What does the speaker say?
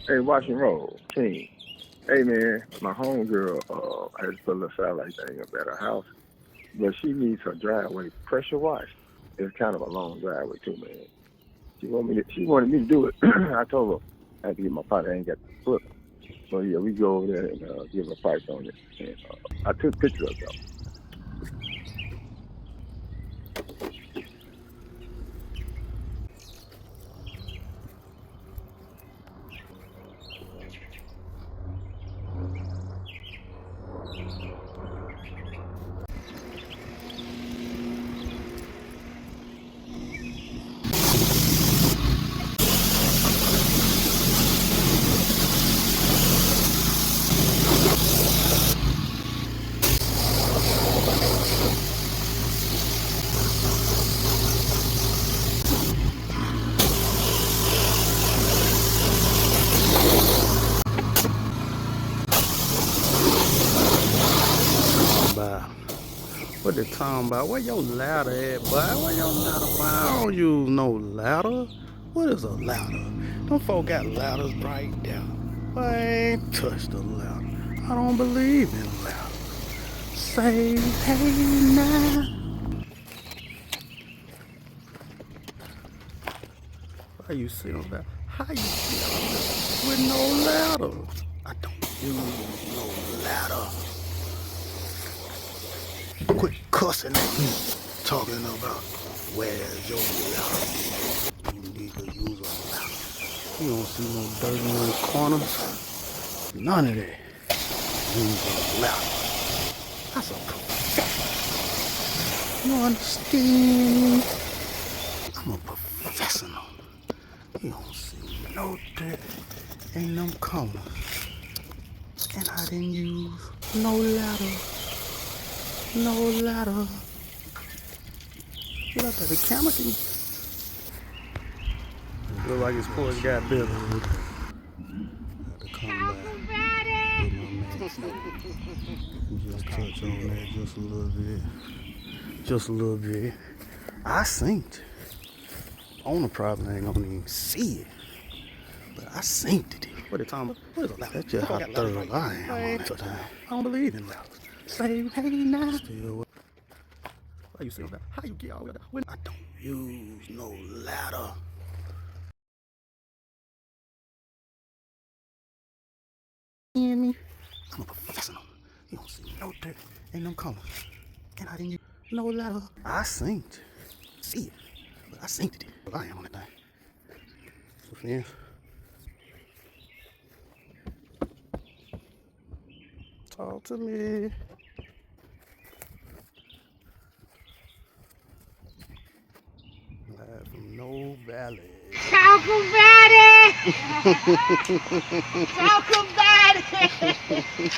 Hey, Washington Road, King. Hey, man, my homegirl has put a little satellite thing up at her house, but she needs her driveway pressure washed. It's kind of a long driveway too, man. She wanted me to do it. I told her I had to get my partner. I ain't got the foot. So yeah, we go over there and give her a price on it. And I took pictures of them. About what they talking about? Where your ladder at, boy? Where your ladder? Boy, I don't use no ladder. What is a ladder? Them folk got ladders right there. Boy, I ain't touched a ladder. I don't believe in ladders. Say hey now. How you sitting back? How you sitting with no ladder? I don't use no ladder. Quit cussing at me, talking about where's your ladder. You need to use a ladder. You don't see no dirt in the corners. None of that. Use a ladder. That's a professional. You understand? I'm a professional. You don't see no dirt in them corners. And I didn't use no ladder. No ladder. Look at the camera. It look like his porch got bigger. Had to come back. Just touch on that just a little bit. Just a little bit. I seen it. Owner probably ain't gonna even see it. But I seen it. What the time? What is a ladder? That's just how thorough I am on that time. I don't believe in ladders. Say hey now. Still. How you sitting there? How you get all the way there? I don't use no ladder. You hear me? I'm a professional. You don't see no dirt in them corners. And I didn't use no ladder. I seen it. See it. But I seen it. But I am on that thing. So friends, talk to me. Live from No Valley. Talk about it! Talk about it!